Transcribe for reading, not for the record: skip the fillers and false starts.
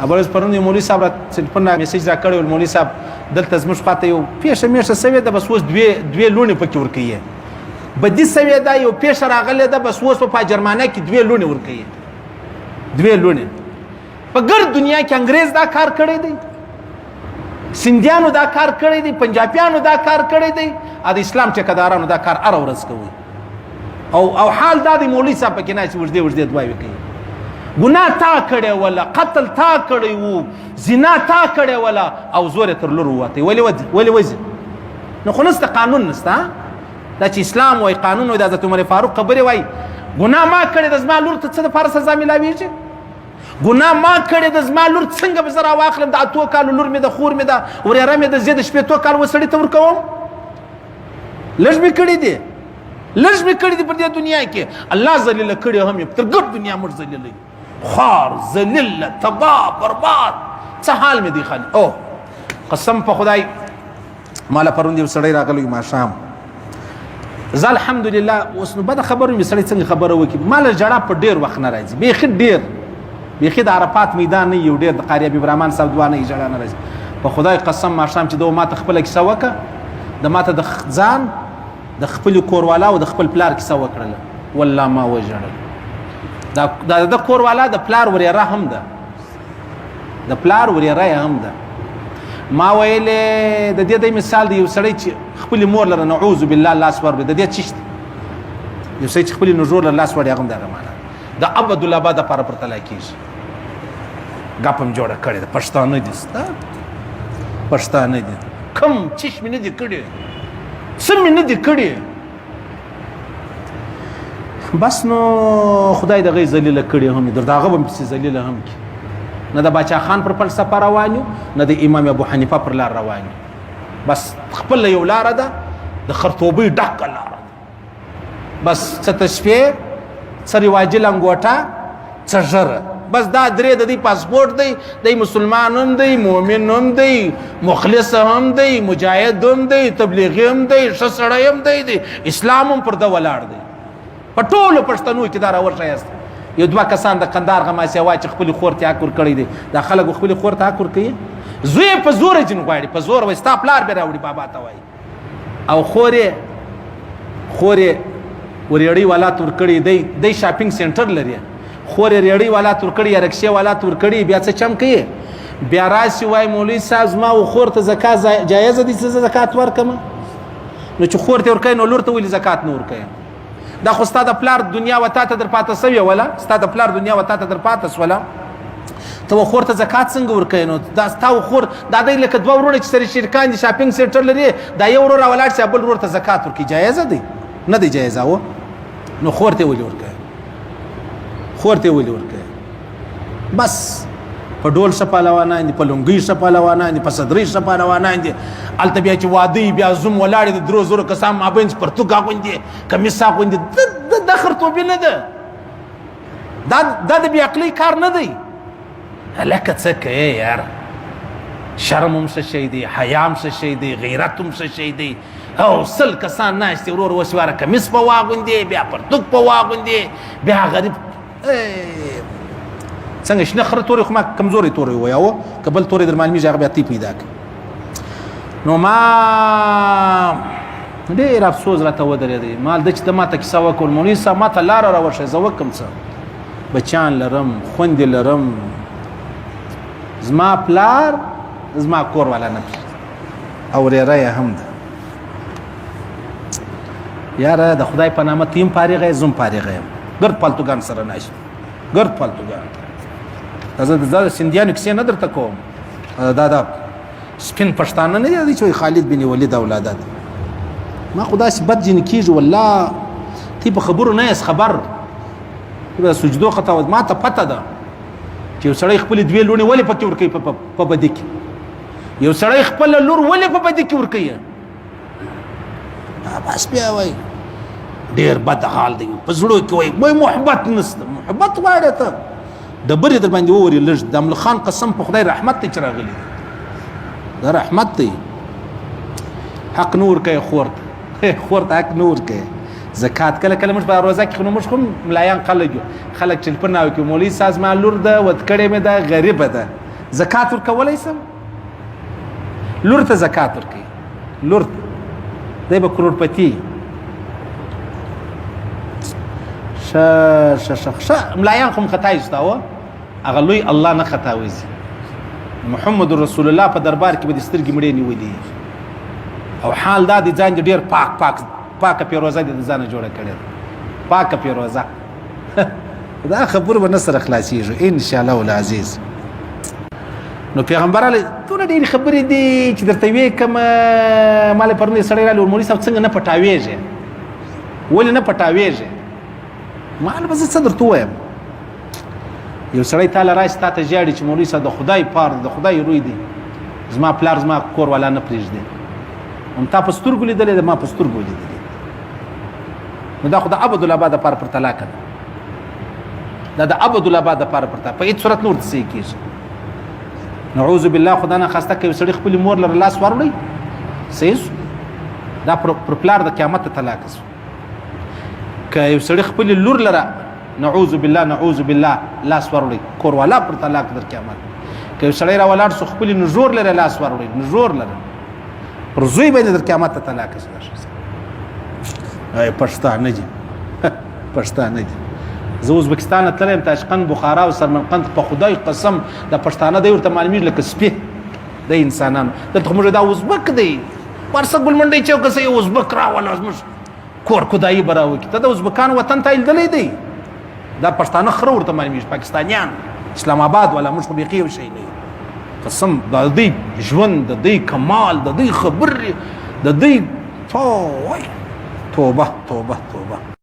ابل پرون مولوی صاحب را ټلیفون میسج را کړو مولوی صاحب دلته زموږ خاطه یو پیښه میشه سوي ده بس اوس دوی لونی پکې ورکیه بدی سوي ده یو پیښه راغله ده بس اوس په جرمانه کې دوی لونی ورکیه دوی لونی په ګر دنیا کې انګريز دا کار کړی دی سندیانو دا کار کړی دی پنجابیانو دا کار کړی دی د اسلام ټیکدارانو دا کار ار ورځ کوي او حال دا دی مولوی صاحب کې نه چې وجدي دوی کوي ګناه تا کړی ولا قتل تا کړی وو زنا تا کړی ولا او زور تر لور وته ولی وځي نو خو نست قانون نستا دا چې اسلام وای قانون وای د حضرت عمر فاروق خبره وای ګناه ما کړی د زما لور ته څه د فارس سزا ملاویږي ګناه ما کړی د زما لور څنګه به زرا واخلم د اتو کال لور مې د خور مې د وريره مې د زید شپې تو کال وسړی ته ورکوم لږ مې کړی دی په دې دنیا کې الله ذلیل کړی هم تر ګډ دنیا مر ذلیل خار ذلیل تباہ برباد څه حال مې دی خالي او قسم په خدای مالا پرون دی سړی راغلی ما شام ز الحمدلله اوس نو بد خبرو مې سړی څنګه خبره وکي مال جړه په ډیر وخت نه راځي بیخي د عرفات میدان نه یو ډیر د قاری ابي برهمان صاحب دوانه جړه نه راځي په خدای قسم ما شام چې دوه ما ته خپل کیسه وکه د ماته د ځان د خپل کوروالا او د خپل پلار کیسه وکړله والله ما وجړل د کوروالا د پلار وريره هم ده د پلار وريره هم ده ما ویلې د دې د مثال دی یو سړی چې خپل مور لره نعوذ بالله الله اسور د دې چشت یو سړی چې خپل نجور الله اسور هغه دغه معنا د عبد الله بعد پر پرتل کیږي غپم جوړه کړي د پښتانه دي ستا پښتانه دي کم چشم نه دي کړي سم نه دي کړي بس نو خدای د غي ذلیل کړي هم دغه هم په ذلیل هم کی نه د باچا خان پر فلسفه روانو نه د امام ابو حنیفه پر لار روانو بس خپل یو لار ده د خرطوبي ډک لار بس څه تشفيه څه رواجي لنګوټه څه جره بس دا درې د دې پاسپورت دی د مسلمان هم دی مؤمن هم دی مخلص هم دی مجاهد هم دی تبلیغی هم دی شسړی هم دی اسلام هم پر د ولاړ دی په ټولو پښتنو کې دا راورشي است یو دوه کسان د قندار غماسي وا چې خپل خور ته اکور کړی دي دا خلک خپل خور ته اکور کوي زوی په زور جن غواړي په زور وستا پلار به راوړي بابا ته وای او خورې ورېړی والا تور کړی دی د شاپینګ سنټر لري خورې ریړی والا تور کړی یا رکشې والا تور کړی بیا څه چم کوي بیا راشي وای مولوی صاحب ما او خور ته زکات جایز دي چې زکات ورکم نو چې خور ته ورکې نو لور ته ویل زکات نه ورکې دا خو ستاسو د پلار دنیا وتا ته در پاته سوی ولا ستاسو د پلار دنیا وتا ته در پاته ولا ته خور ته زکات څنګه ورکې نو دا ستاسو خور دا د لکه دوه ورونه چې سره شرکان دي شاپینګ سنټر لري دا یو ورور ولاړ چې بل ورور ته زکات ورکې جایز دي نه دی جایز او نو خور ته ویل ورکې بس په ډول شپالوانه دي په لونګي شپالوانه دي په صدري شپالوانه دي الته بیا چې وادي بیا زوم ولاړ دي درو زره کسان ما بینځ پرتګا غوندي کمیسا غوندي د خرطوبي نه ده دا د بیا عقلي کار نه دی لکه څه کوي یار شرم هم څه شي دی حیا هم څه شي دی غیرت هم څه شي دی او سل کسان ناشته ورور وسواره کمیس په واغوندي بیا پرتګ په واغوندي بیا غریب څنګه شنه خره توري خو ما کمزوري توري وایو قبل توري در معلومي ځای بیا تی پیدا نو ما ډېر افسوس راته ودرېدی مال د چې ما ته کیسه وکول مولوي صاحب ما ته لار راوښه زه وکم څه بچان لرم خوند لرم زما پلار زما کور والا نه او ریره هم ده یاره د خدای په نامه تیم فارغه زم فارغه ګرد پالتوګان سره ناش ګرد پالتوګان دا سندیانو کیسه نه درته کوم دا سپین پښتانه نه دي چې خالد بن ولید اولادات ما خدا سي بد جن کیږي والله تی په خبرو نه اس خبر په سجدو خطا ما ته پته ده چې یو سړی خپل دوی لونی ولې پکې ور کوي په بده کې یو سړی خپل لور ولې په بده کې ور کوي بس بیا وای ډیر بد حال دی په زړه کې وای محبت نشته محبت واړه ته د بری در باندې ووري لږ د امل خان قسم په خدای رحمت ته چراغلی دا رحمت دی حق نور کوي خورت حق نور کوي زکات کله کله مش په روزه کې خو مش کوم ملایان خلک چې په ناو کې مولوی ساز ما لور ده ود کړي مې ده غریب ده زکات ورکولی شم لور ته زکات ورکوي لور دی به کروڑپتی ښه ملایان خو م خطا ایستاوه هغه لوی الله نه خطا وځي محمد رسول الله په دربار کې به د سترګې مړې نیولي او حال دا د ځان ډېر پاکه پیروزه د ځانه جوړه کړې پاکه پیروزه دا خبره به نه سره خلاصېږي انشاءالله العزیز نو پیغمبر علی ټولې ډېرې خبرې دي چې درته ویې کومه ما له پرونی سړی راغلی مولوي صاحب څنګه نه پټاوېږې ولې نه پټاوېږې ما به زه څه درته ووایم یو سړی تاله راشي تا ته ژاړي چې مولوي صاحب د خدای پار د خدای روی دی زما پلار زما کور والا نه پرېږدي هم تا په سترګو لیدلی ده ما په سترګو لیدلی نو دا خو د ابدالآباد دپاره پر طلاقه ده دا د ابدالآباد دپاره پر طلاقه په هېڅ صورت نه ورته صحیح کېږي نعوذ بالله خدا نه خواسته که یو سړي خپلې مور لره لاس واروړی صحیح شو دا پر پلار د قیامت ته طلاقه شو که یو سړي خپلې لور لره نعوذ بالله لاس واروړی کوروالا پر طلاق در قیامت که یو سړی راولاړ شو خپلې نژور لره لاس واروړی نژور لره پر زوی باندې در قیامت ته طلاقه شي پښتانه دي پښتانه دي زه ازبکستان ته تللی یم تاشقند بخارا او سرمنقند په خدای قسم د پښتانه دی ورته معلومیږي لکه سپي د انسانانو دلته خو موږ دا ازبک دی ورسه ګلمنډۍ چوکه سه یو ازبک راوله زموږ کور خدایي به راوکړي ته د ازبکانو وطن ته ایلدلی دی دا پښتانه خره ورته معلومیږي پاکستانیان اسلام آباد والا موږ خو بیخي یو شی نه یو قسم د دوی ژوند د دوی کمال د دوی خبرې د دوی توبه توبه توبه